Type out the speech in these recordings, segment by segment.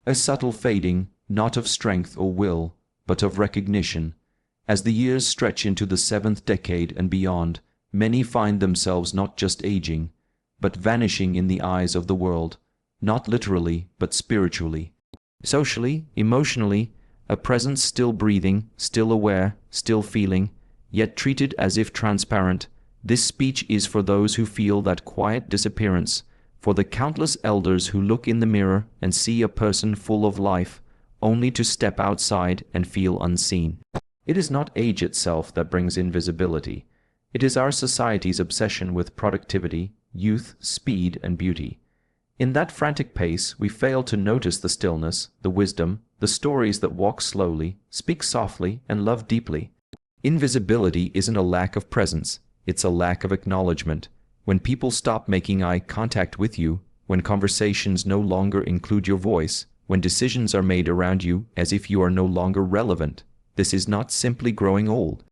A subtle fading, not of strength or will, but of recognition. As the years stretch into the 7th decade and beyond, many find themselves not just aging, but vanishing in the eyes of the world, not literally, but spiritually. Socially, emotionally, a presence still breathing, still aware, still feeling, yet treated as if transparent. This speech is for those who feel that quiet disappearance, for the countless elders who look in the mirror and see a person full of life, only to step outside and feel unseen. It is not age itself that brings invisibility. It is our society's obsession with productivity, youth, speed, and beauty. In that frantic pace, we fail to notice the stillness, the wisdom, the stories that walk slowly, speak softly, and love deeply. Invisibility isn't a lack of presence, it's a lack of acknowledgement. When people stop making eye contact with you, when conversations no longer include your voice, when decisions are made around you as if you are no longer relevant, this is not simply growing old.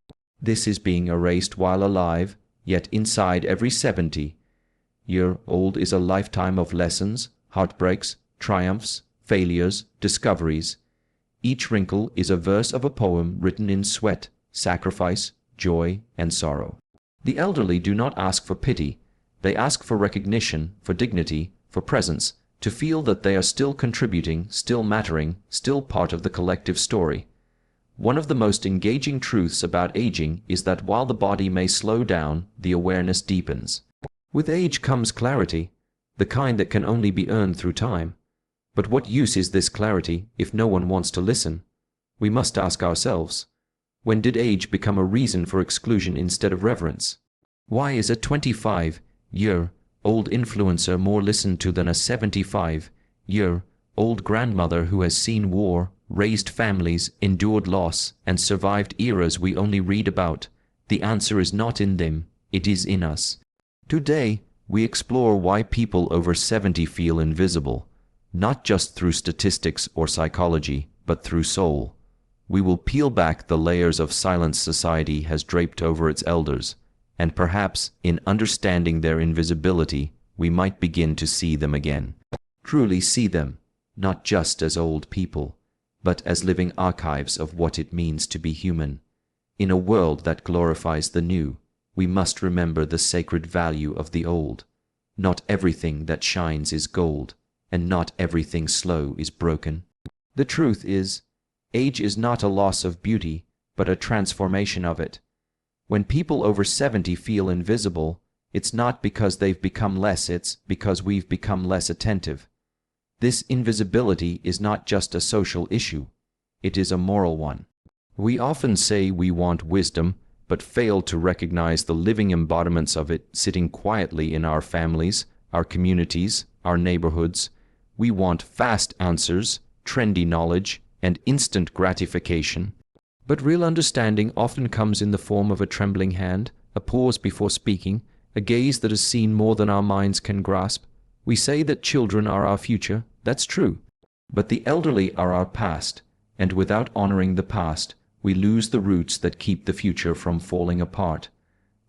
This is being erased while alive, yet inside every 70-year-old is a lifetime of lessons, heartbreaks, triumphs, failures, discoveries. Each wrinkle is a verse of a poem written in sweat, sacrifice, joy, and sorrow. The elderly do not ask for pity. They ask for recognition, for dignity, for presence, to feel that they are still contributing, still mattering, still part of the collective story. One of the most engaging truths about aging is that while the body may slow down, the awareness deepens. With age comes clarity, the kind that can only be earned through time. But what use is this clarity if no one wants to listen? We must ask ourselves, when did age become a reason for exclusion instead of reverence? Why is a 25-year-old influencer more listened to than a 75-year-old grandmother who has seen war, raised families, endured loss, and survived eras we only read about? The answer is not in them, it is in us. Today, we explore why people over 70 feel invisible, not just through statistics or psychology, but through soul. We will peel back the layers of silence society has draped over its elders, and perhaps, in understanding their invisibility, we might begin to see them again. Truly see them, not just as old people, but as living archives of what it means to be human. In a world that glorifies the new, we must remember the sacred value of the old. Not everything that shines is gold, and not everything slow is broken. The truth is, age is not a loss of beauty, but a transformation of it. When people over 70 feel invisible, it's not because they've become less, it's because we've become less attentive. This invisibility is not just a social issue, it is a moral one. We often say we want wisdom, but fail to recognize the living embodiments of it sitting quietly in our families, our communities, our neighborhoods. We want fast answers, trendy knowledge, and instant gratification. But real understanding often comes in the form of a trembling hand, a pause before speaking, a gaze that has seen more than our minds can grasp. We say that children are our future, that's true. But the elderly are our past, and without honoring the past, we lose the roots that keep the future from falling apart.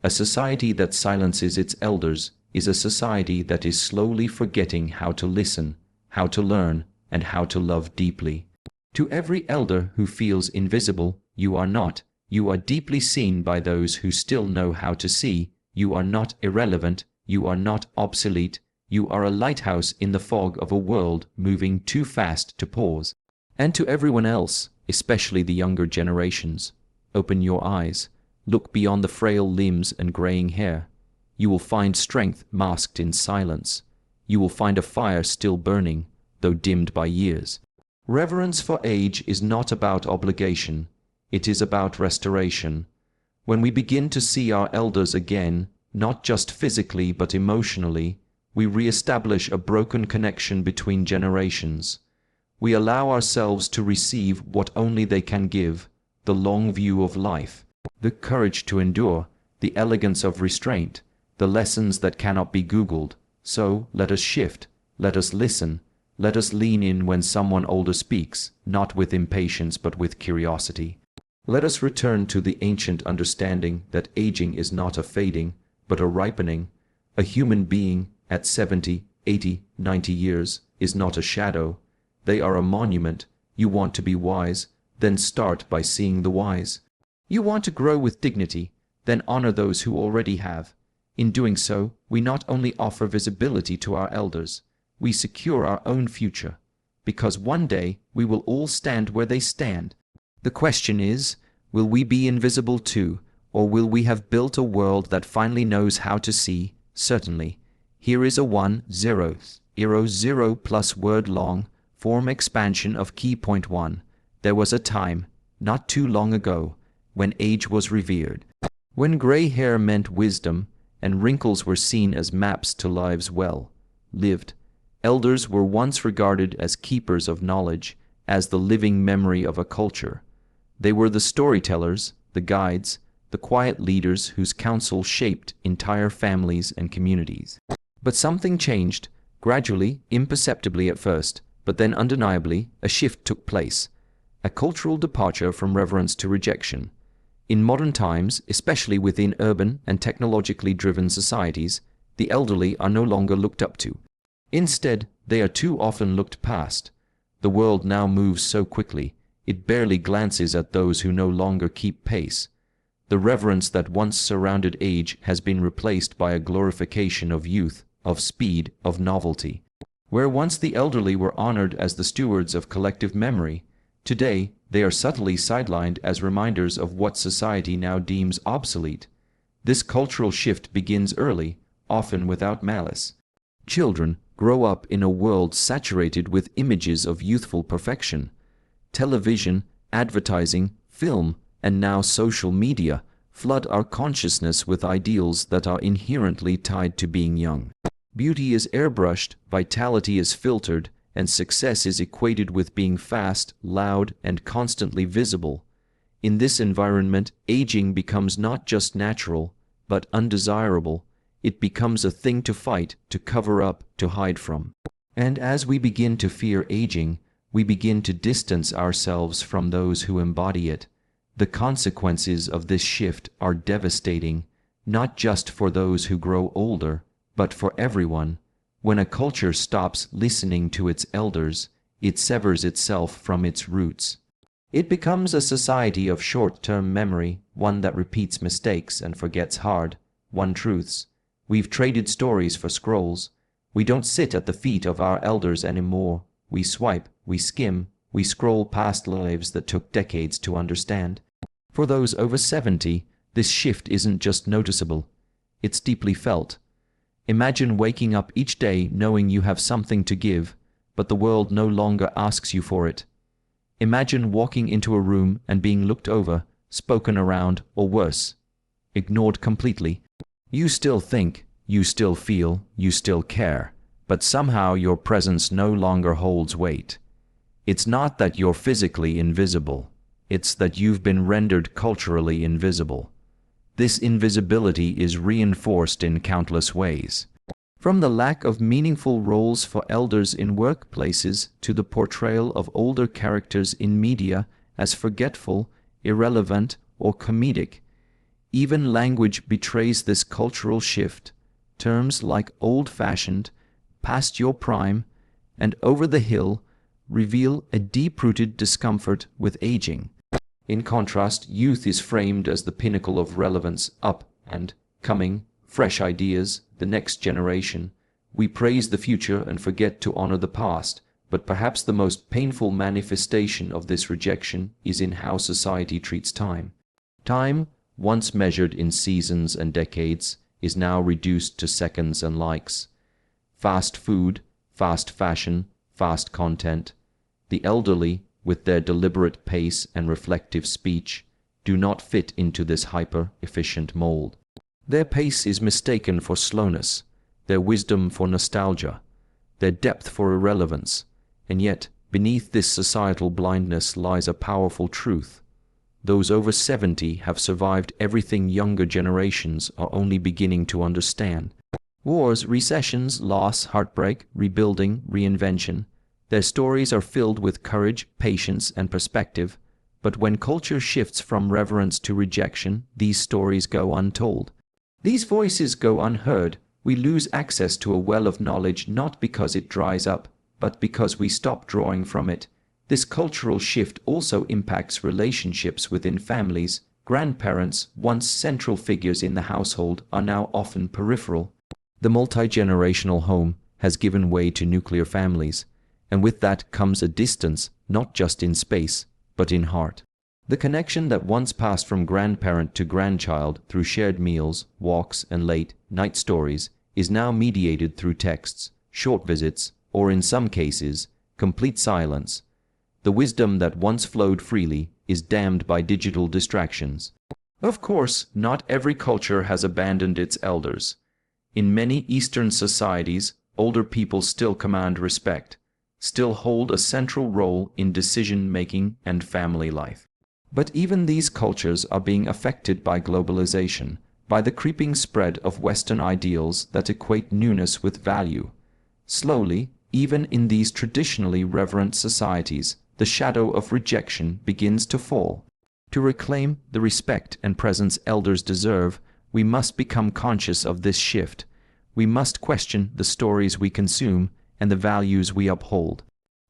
A society that silences its elders is a society that is slowly forgetting how to listen, how to learn, and how to love deeply. To every elder who feels invisible, you are not. You are deeply seen by those who still know how to see. You are not irrelevant. You are not obsolete. You are a lighthouse in the fog of a world moving too fast to pause. And to everyone else, especially the younger generations, open your eyes. Look beyond the frail limbs and graying hair. You will find strength masked in silence. You will find a fire still burning, though dimmed by years. Reverence for age is not about obligation, it is about restoration. When we begin to see our elders again, not just physically but emotionally, we re-establish a broken connection between generations. We allow ourselves to receive what only they can give, the long view of life, the courage to endure, the elegance of restraint, the lessons that cannot be Googled. So, let us shift, let us listen. Let us lean in when someone older speaks, not with impatience but with curiosity. Let us return to the ancient understanding that aging is not a fading, but a ripening. A human being at 70, 80, 90 years is not a shadow. They are a monument. You want to be wise, then start by seeing the wise. You want to grow with dignity, then honor those who already have. In doing so, we not only offer visibility to our elders, we secure our own future, because one day we will all stand where they stand. The question is, will we be invisible too, or will we have built a world that finally knows how to see? Certainly. Here is a 1 0 plus word long form expansion of key point 1. There was a time, not too long ago, when age was revered, when gray hair meant wisdom, and wrinkles were seen as maps to lives well lived. Elders were once regarded as keepers of knowledge, as the living memory of a culture. They were the storytellers, the guides, the quiet leaders whose counsel shaped entire families and communities. But something changed, gradually, imperceptibly at first, but then undeniably, a shift took place. A cultural departure from reverence to rejection. In modern times, especially within urban and technologically driven societies, the elderly are no longer looked up to. Instead, they are too often looked past. The world now moves so quickly, it barely glances at those who no longer keep pace. The reverence that once surrounded age has been replaced by a glorification of youth, of speed, of novelty. Where once the elderly were honored as the stewards of collective memory, today they are subtly sidelined as reminders of what society now deems obsolete. This cultural shift begins early, often without malice. Children grow up in a world saturated with images of youthful perfection. Television, advertising, film, and now social media flood our consciousness with ideals that are inherently tied to being young. Beauty is airbrushed, vitality is filtered, and success is equated with being fast, loud, and constantly visible. In this environment, aging becomes not just natural, but undesirable. It becomes a thing to fight, to cover up, to hide from. And as we begin to fear aging, we begin to distance ourselves from those who embody it. The consequences of this shift are devastating, not just for those who grow older, but for everyone. When a culture stops listening to its elders, it severs itself from its roots. It becomes a society of short-term memory, one that repeats mistakes and forgets hard-won truths. We've traded stories for scrolls. We don't sit at the feet of our elders anymore. We swipe, we skim, we scroll past lives that took decades to understand. For those over 70, this shift isn't just noticeable. It's deeply felt. Imagine waking up each day knowing you have something to give, but the world no longer asks you for it. Imagine walking into a room and being looked over, spoken around, or worse, ignored completely. You still think, you still feel, you still care, but somehow your presence no longer holds weight. It's not that you're physically invisible, it's that you've been rendered culturally invisible. This invisibility is reinforced in countless ways. From the lack of meaningful roles for elders in workplaces to the portrayal of older characters in media as forgetful, irrelevant, or comedic. Even language betrays this cultural shift. Terms like old-fashioned, past your prime, and over the hill reveal a deep-rooted discomfort with aging. In contrast, youth is framed as the pinnacle of relevance, up and coming, fresh ideas, the next generation. We praise the future and forget to honor the past, but perhaps the most painful manifestation of this rejection is in how society treats time. Time, once measured in seasons and decades, is now reduced to seconds and likes. Fast food, fast fashion, fast content. The elderly, with their deliberate pace and reflective speech, do not fit into this hyper-efficient mold. Their pace is mistaken for slowness, their wisdom for nostalgia, their depth for irrelevance, and yet beneath this societal blindness lies a powerful truth. Those over 70 have survived everything younger generations are only beginning to understand. Wars, recessions, loss, heartbreak, rebuilding, reinvention. Their stories are filled with courage, patience, and perspective, but when culture shifts from reverence to rejection, these stories go untold. These voices go unheard. We lose access to a well of knowledge not because it dries up, but because we stop drawing from it. This cultural shift also impacts relationships within families. Grandparents, once central figures in the household, are now often peripheral. The multi-generational home has given way to nuclear families, and with that comes a distance, not just in space, but in heart. The connection that once passed from grandparent to grandchild through shared meals, walks, and late-night stories is now mediated through texts, short visits, or in some cases, complete silence. The wisdom that once flowed freely is dammed by digital distractions. Of course, not every culture has abandoned its elders. In many Eastern societies, older people still command respect, still hold a central role in decision-making and family life. But even these cultures are being affected by globalization, by the creeping spread of Western ideals that equate newness with value. Slowly, even in these traditionally reverent societies, the shadow of rejection begins to fall. To reclaim the respect and presence elders deserve, we must become conscious of this shift. We must question the stories we consume and the values we uphold.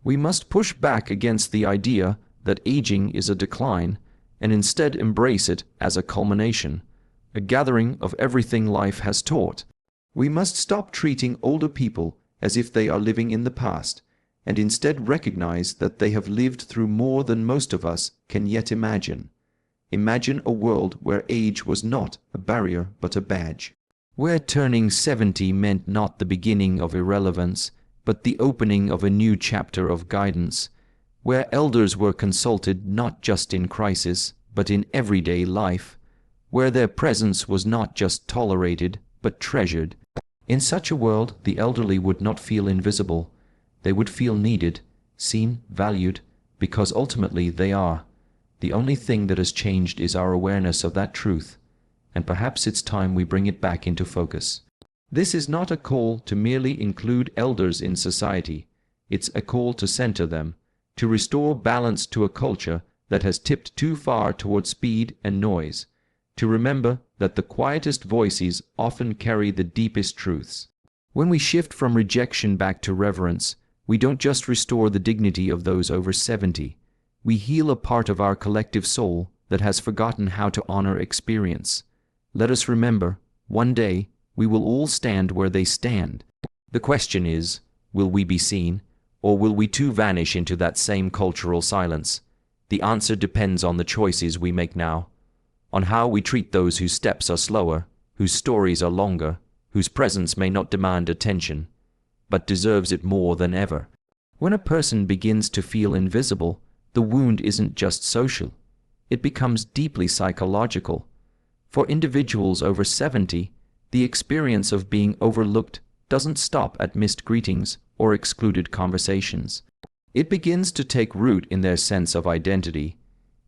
We must push back against the idea that aging is a decline, and instead embrace it as a culmination, a gathering of everything life has taught. We must stop treating older people as if they are living in the past, and instead recognize that they have lived through more than most of us can yet imagine. Imagine a world where age was not a barrier but a badge, where turning 70 meant not the beginning of irrelevance, but the opening of a new chapter of guidance, where elders were consulted not just in crisis, but in everyday life, where their presence was not just tolerated, but treasured. In such a world, the elderly would not feel invisible. They would feel needed, seen, valued, because ultimately they are. The only thing that has changed is our awareness of that truth, and perhaps it's time we bring it back into focus. This is not a call to merely include elders in society. It's a call to center them, to restore balance to a culture that has tipped too far toward speed and noise, to remember that the quietest voices often carry the deepest truths. When we shift from rejection back to reverence, we don't just restore the dignity of those over 70. We heal a part of our collective soul that has forgotten how to honor experience. Let us remember, one day, we will all stand where they stand. The question is, will we be seen, or will we too vanish into that same cultural silence? The answer depends on the choices we make now, on how we treat those whose steps are slower, whose stories are longer, whose presence may not demand attention, but deserves it more than ever. When a person begins to feel invisible, the wound isn't just social. It becomes deeply psychological. For individuals over 70, the experience of being overlooked doesn't stop at missed greetings or excluded conversations. It begins to take root in their sense of identity.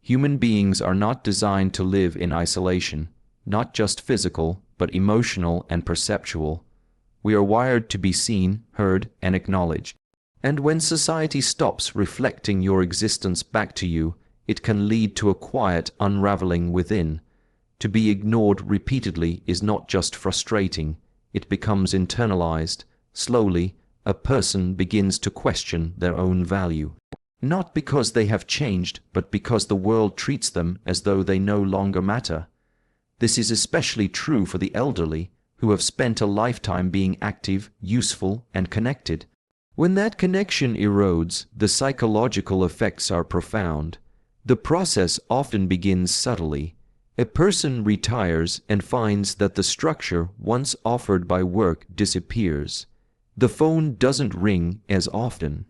Human beings are not designed to live in isolation, not just physical, but emotional and perceptual. We are wired to be seen, heard, and acknowledged. And when society stops reflecting your existence back to you, it can lead to a quiet unraveling within. To be ignored repeatedly is not just frustrating, it becomes internalized. Slowly, a person begins to question their own value. Not because they have changed, but because the world treats them as though they no longer matter. This is especially true for the elderly, who have spent a lifetime being active, useful, and connected. When that connection erodes, the psychological effects are profound. The process often begins subtly. A person retires and finds that the structure once offered by work disappears. The phone doesn't ring as often.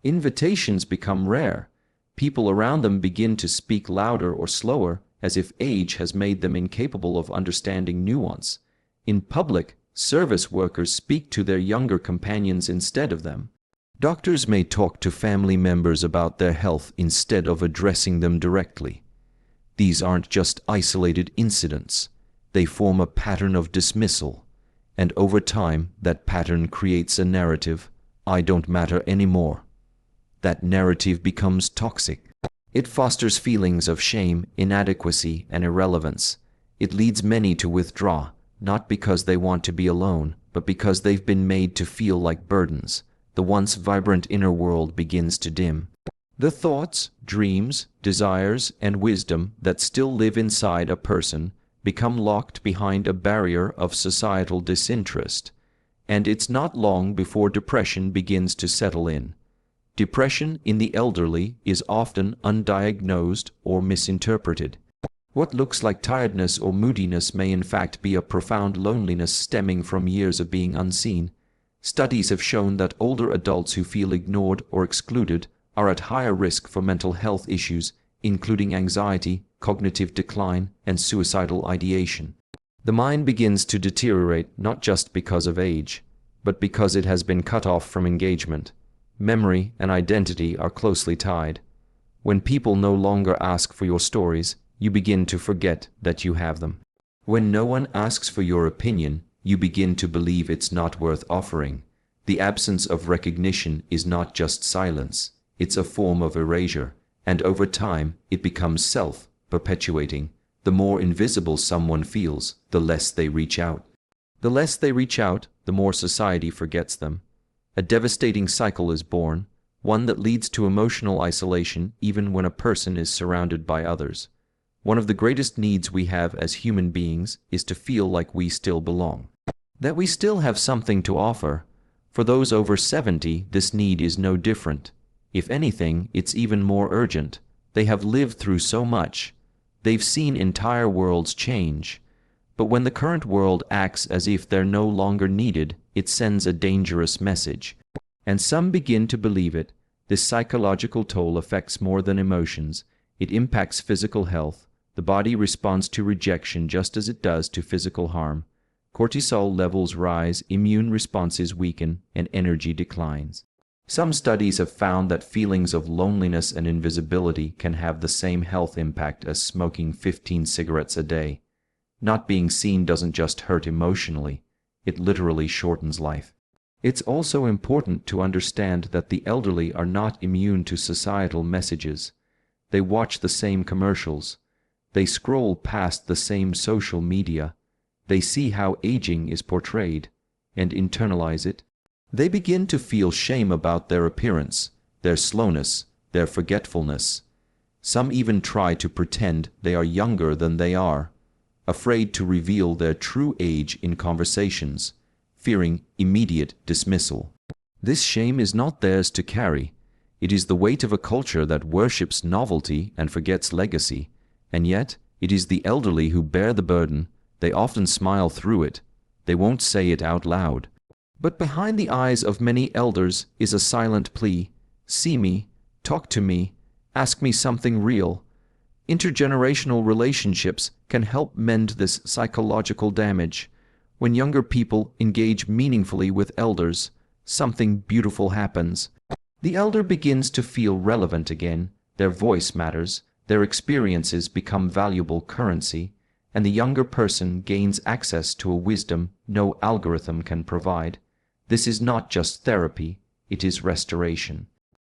Invitations become rare. People around them begin to speak louder or slower, as if age has made them incapable of understanding nuance. In public, service workers speak to their younger companions instead of them. Doctors may talk to family members about their health instead of addressing them directly. These aren't just isolated incidents. They form a pattern of dismissal. And over time, that pattern creates a narrative. I don't matter anymore. That narrative becomes toxic. It fosters feelings of shame, inadequacy, and irrelevance. It leads many to withdraw, not because they want to be alone, but because they've been made to feel like burdens. the once vibrant inner world begins to dim. The thoughts, dreams, desires, and wisdom that still live inside a person become locked behind a barrier of societal disinterest, and it's not long before depression begins to settle in. Depression in the elderly is often undiagnosed or misinterpreted. What looks like tiredness or moodiness may in fact be a profound loneliness stemming from years of being unseen. Studies have shown that older adults who feel ignored or excluded are at higher risk for mental health issues, including anxiety, cognitive decline, and suicidal ideation. The mind begins to deteriorate not just because of age, but because it has been cut off from engagement. Memory and identity are closely tied. When people no longer ask for your stories, you begin to forget that you have them. When no one asks for your opinion, you begin to believe it's not worth offering. The absence of recognition is not just silence, it's a form of erasure, and over time it becomes self-perpetuating. The more invisible someone feels, the less they reach out. The less they reach out, the more society forgets them. A devastating cycle is born, one that leads to emotional isolation even when a person is surrounded by others. One of the greatest needs we have as human beings is to feel like we still belong, that we still have something to offer. For those over 70, this need is no different. If anything, it's even more urgent. They have lived through so much. They've seen entire worlds change. But when the current world acts as if they're no longer needed, it sends a dangerous message. And some begin to believe it. This psychological toll affects more than emotions. It impacts physical health. The body responds to rejection just as it does to physical harm. Cortisol levels rise, immune responses weaken, and energy declines. Some studies have found that feelings of loneliness and invisibility can have the same health impact as smoking 15 cigarettes a day. Not being seen doesn't just hurt emotionally, it literally shortens life. It's also important to understand that the elderly are not immune to societal messages. They watch the same commercials. They scroll past the same social media. They see how aging is portrayed and internalize it. They begin to feel shame about their appearance, their slowness, their forgetfulness. Some even try to pretend they are younger than they are, afraid to reveal their true age in conversations, fearing immediate dismissal. This shame is not theirs to carry. It is the weight of a culture that worships novelty and forgets legacy. And yet, it is the elderly who bear the burden. They often smile through it. They won't say it out loud. But behind the eyes of many elders is a silent plea. See me, talk to me, ask me something real. Intergenerational relationships can help mend this psychological damage. When younger people engage meaningfully with elders, something beautiful happens. The elder begins to feel relevant again. Their voice matters. Their experiences become valuable currency, and the younger person gains access to a wisdom no algorithm can provide. This is not just therapy, it is restoration.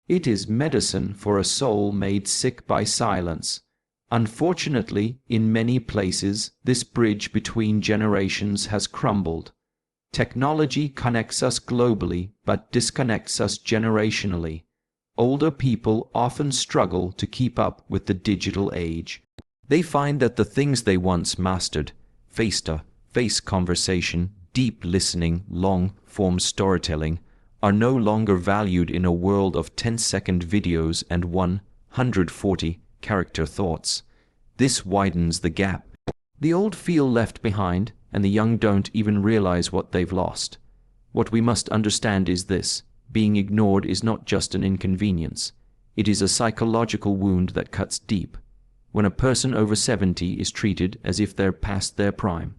It is medicine for a soul made sick by silence. Unfortunately, in many places, this bridge between generations has crumbled. Technology connects us globally, but disconnects us generationally. Older people often struggle to keep up with the digital age. They find that the things they once mastered, face-to-face conversation, deep listening, long-form storytelling, are no longer valued in a world of 10-second videos and 140-character thoughts. This widens the gap. The old feel left behind, and the young don't even realize what they've lost. What we must understand is this: being ignored is not just an inconvenience. It is a psychological wound that cuts deep. When a person over 70 is treated as if they're past their prime,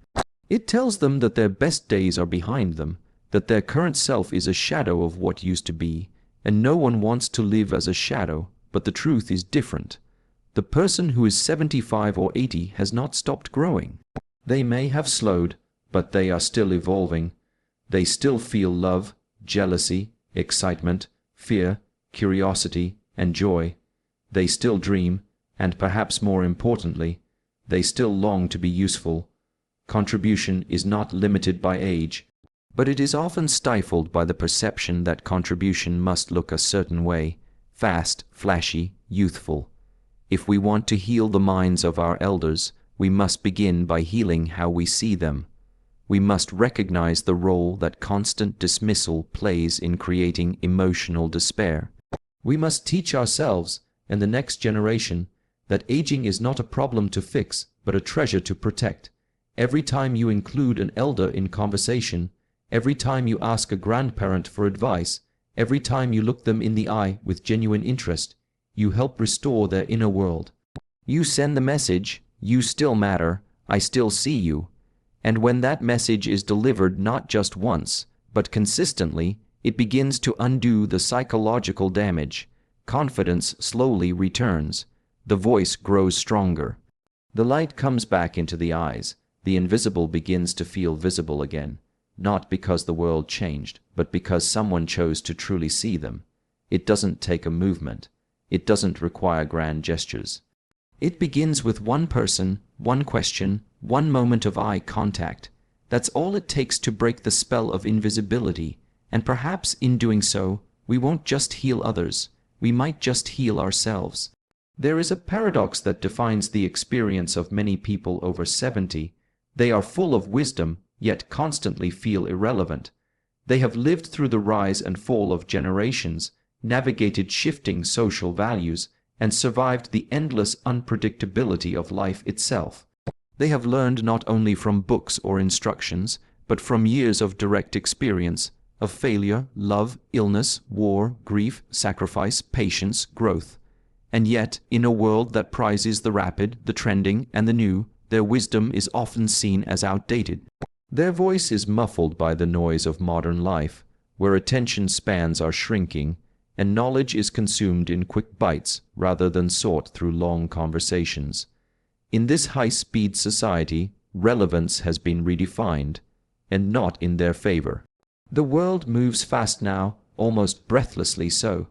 it tells them that their best days are behind them, that their current self is a shadow of what used to be, and no one wants to live as a shadow, but the truth is different. The person who is 75 or 80 has not stopped growing. They may have slowed, but they are still evolving. They still feel love, jealousy, excitement, fear, curiosity, and joy. They still dream, and perhaps more importantly, they still long to be useful. Contribution is not limited by age. But it is often stifled by the perception that contribution must look a certain way, fast, flashy, youthful. If we want to heal the minds of our elders, we must begin by healing how we see them. We must recognize the role that constant dismissal plays in creating emotional despair. We must teach ourselves and the next generation that aging is not a problem to fix, but a treasure to protect. Every time you include an elder in conversation, every time you ask a grandparent for advice, every time you look them in the eye with genuine interest, you help restore their inner world. You send the message, "You still matter, I still see you." And when that message is delivered not just once, but consistently, it begins to undo the psychological damage. Confidence slowly returns. The voice grows stronger. The light comes back into the eyes. The invisible begins to feel visible again, not because the world changed, but because someone chose to truly see them. It doesn't take a movement. It doesn't require grand gestures. It begins with one person, one question, one moment of eye contact. That's all it takes to break the spell of invisibility, and perhaps in doing so, we won't just heal others, we might just heal ourselves. There is a paradox that defines the experience of many people over 70. They are full of wisdom, yet constantly feel irrelevant. They have lived through the rise and fall of generations, navigated shifting social values, and survived the endless unpredictability of life itself. They have learned not only from books or instructions, but from years of direct experience, of failure, love, illness, war, grief, sacrifice, patience, growth. And yet, in a world that prizes the rapid, the trending, and the new, their wisdom is often seen as outdated. Their voice is muffled by the noise of modern life, where attention spans are shrinking, and knowledge is consumed in quick bites rather than sought through long conversations. In this high-speed society, relevance has been redefined, and not in their favor. The world moves fast now, almost breathlessly so.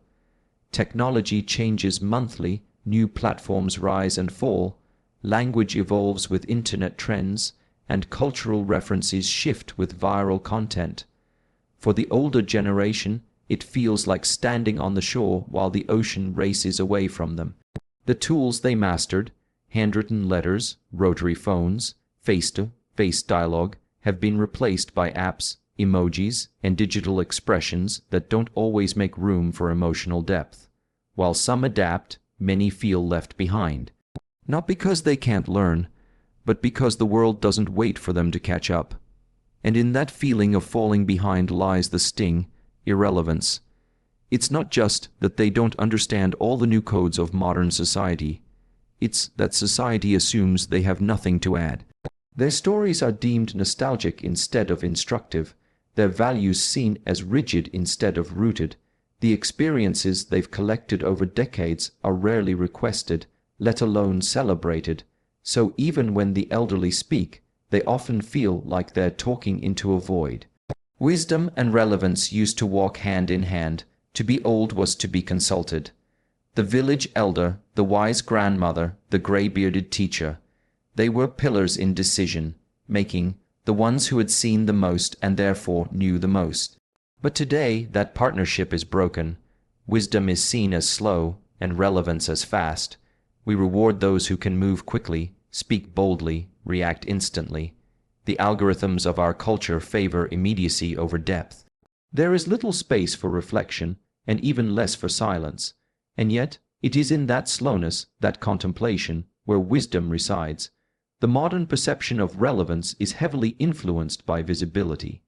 Technology changes monthly, new platforms rise and fall, language evolves with internet trends, and cultural references shift with viral content. For the older generation, it feels like standing on the shore while the ocean races away from them. The tools they mastered, handwritten letters, rotary phones, face-to-face dialogue, have been replaced by apps, emojis, and digital expressions that don't always make room for emotional depth. While some adapt, many feel left behind. Not because they can't learn, but because the world doesn't wait for them to catch up. And in that feeling of falling behind lies the sting, irrelevance. It's not just that they don't understand all the new codes of modern society. It's that society assumes they have nothing to add. Their stories are deemed nostalgic instead of instructive, their values seen as rigid instead of rooted. The experiences they've collected over decades are rarely requested, let alone celebrated. So even when the elderly speak, they often feel like they're talking into a void. Wisdom and relevance used to walk hand in hand. To be old was to be consulted. The village elder, the wise grandmother, the gray-bearded teacher, they were pillars in decision-making, the ones who had seen the most and therefore knew the most. But today that partnership is broken. Wisdom is seen as slow and relevance as fast. We reward those who can move quickly, speak boldly, react instantly. The algorithms of our culture favor immediacy over depth. There is little space for reflection, and even less for silence. And yet, it is in that slowness, that contemplation, where wisdom resides. The modern perception of relevance is heavily influenced by visibility.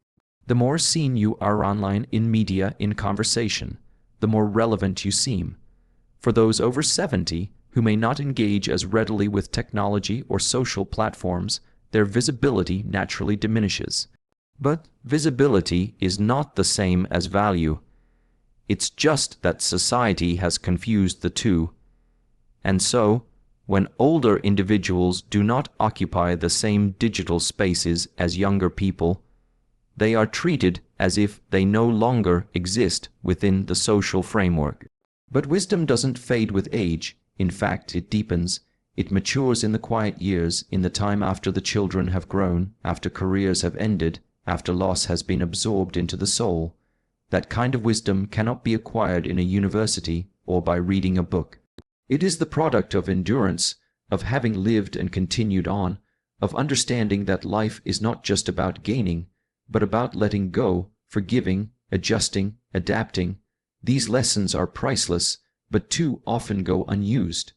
The more seen you are online, in media, in conversation, the more relevant you seem. For those over 70, who may not engage as readily with technology or social platforms, their visibility naturally diminishes. But visibility is not the same as value. It's just that society has confused the two. And so, when older individuals do not occupy the same digital spaces as younger people, they are treated as if they no longer exist within the social framework. But wisdom doesn't fade with age. In fact, it deepens. It matures in the quiet years, in the time after the children have grown, after careers have ended, after loss has been absorbed into the soul. That kind of wisdom cannot be acquired in a university or by reading a book. It is the product of endurance, of having lived and continued on, of understanding that life is not just about gaining, but about letting go, forgiving, adjusting, adapting. These lessons are priceless, but too often go unused.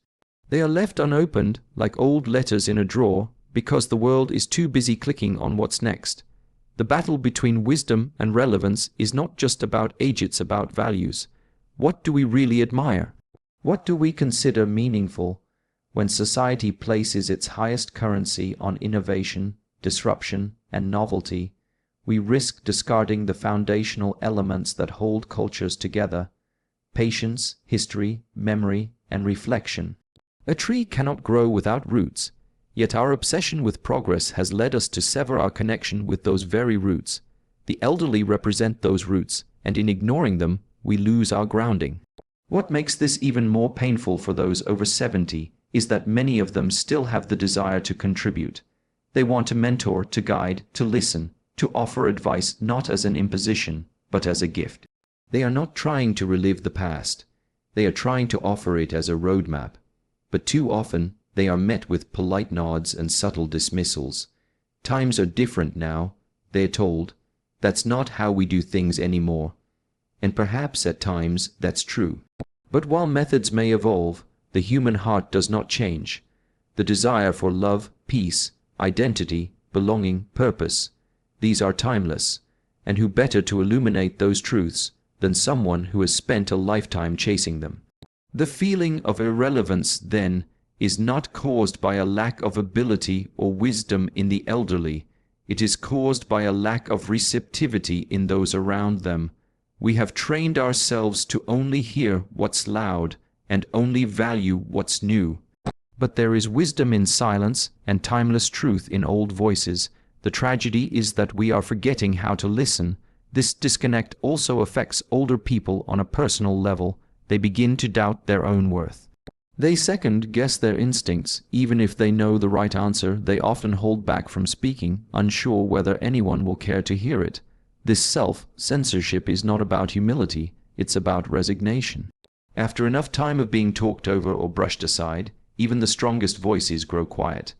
They are left unopened, like old letters in a drawer, because the world is too busy clicking on what's next. The battle between wisdom and relevance is not just about age, it's about values. What do we really admire? What do we consider meaningful? When society places its highest currency on innovation, disruption, and novelty, we risk discarding the foundational elements that hold cultures together: patience, history, memory, and reflection. A tree cannot grow without roots, yet our obsession with progress has led us to sever our connection with those very roots. The elderly represent those roots, and in ignoring them, we lose our grounding. What makes this even more painful for those over 70 is that many of them still have the desire to contribute. They want to mentor, to guide, to listen, to offer advice not as an imposition, but as a gift. They are not trying to relive the past. They are trying to offer it as a roadmap. But too often, they are met with polite nods and subtle dismissals. Times are different now, they are told. That's not how we do things anymore. And perhaps at times that's true. But while methods may evolve, the human heart does not change. The desire for love, peace, identity, belonging, purpose, these are timeless. And who better to illuminate those truths than someone who has spent a lifetime chasing them? The feeling of irrelevance, then, is not caused by a lack of ability or wisdom in the elderly. It is caused by a lack of receptivity in those around them. We have trained ourselves to only hear what's loud and only value what's new. But there is wisdom in silence and timeless truth in old voices. The tragedy is that we are forgetting how to listen. This disconnect also affects older people on a personal level. They begin to doubt their own worth. They second-guess their instincts. Even if they know the right answer, they often hold back from speaking, unsure whether anyone will care to hear it. This self-censorship is not about humility, it's about resignation. After enough time of being talked over or brushed aside, even the strongest voices grow quiet.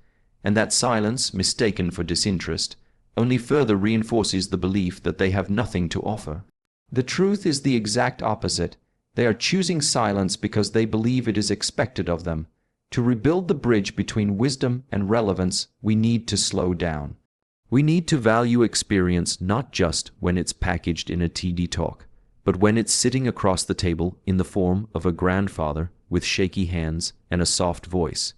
And that silence, mistaken for disinterest, only further reinforces the belief that they have nothing to offer. The truth is the exact opposite. They are choosing silence because they believe it is expected of them. To rebuild the bridge between wisdom and relevance, we need to slow down. We need to value experience not just when it's packaged in a TED talk, but when it's sitting across the table in the form of a grandfather with shaky hands and a soft voice.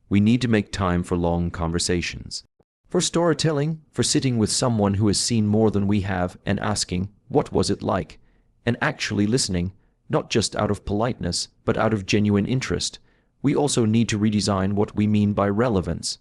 We need to make time for long conversations, for storytelling, for sitting with someone who has seen more than we have and asking, "What was it like?" and actually listening, not just out of politeness, but out of genuine interest. We also need to redesign what we mean by relevance.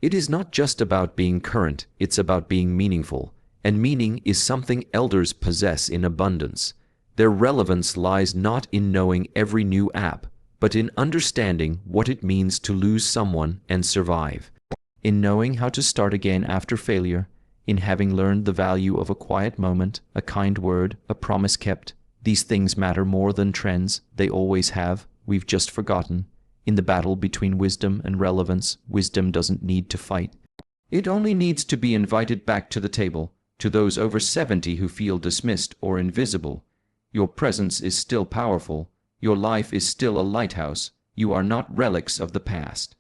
It is not just about being current, it's about being meaningful. And meaning is something elders possess in abundance. Their relevance lies not in knowing every new app, but in understanding what it means to lose someone and survive. In knowing how to start again after failure, in having learned the value of a quiet moment, a kind word, a promise kept. These things matter more than trends, they always have, we've just forgotten. In the battle between wisdom and relevance, wisdom doesn't need to fight. It only needs to be invited back to the table, to those over 70 who feel dismissed or invisible. Your presence is still powerful. Your life is still a lighthouse. You are not relics of the past.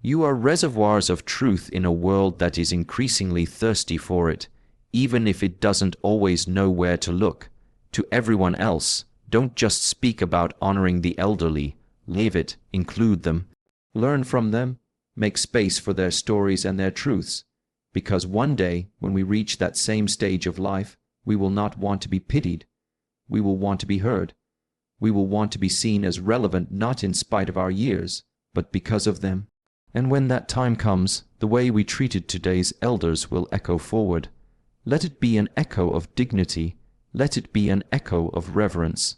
You are reservoirs of truth in a world that is increasingly thirsty for it, even if it doesn't always know where to look. To everyone else, don't just speak about honoring the elderly. Live it, include them, learn from them, make space for their stories and their truths. Because one day, when we reach that same stage of life, we will not want to be pitied. We will want to be heard. We will want to be seen as relevant not in spite of our years, but because of them. And when that time comes, the way we treated today's elders will echo forward. Let it be an echo of dignity. Let it be an echo of reverence.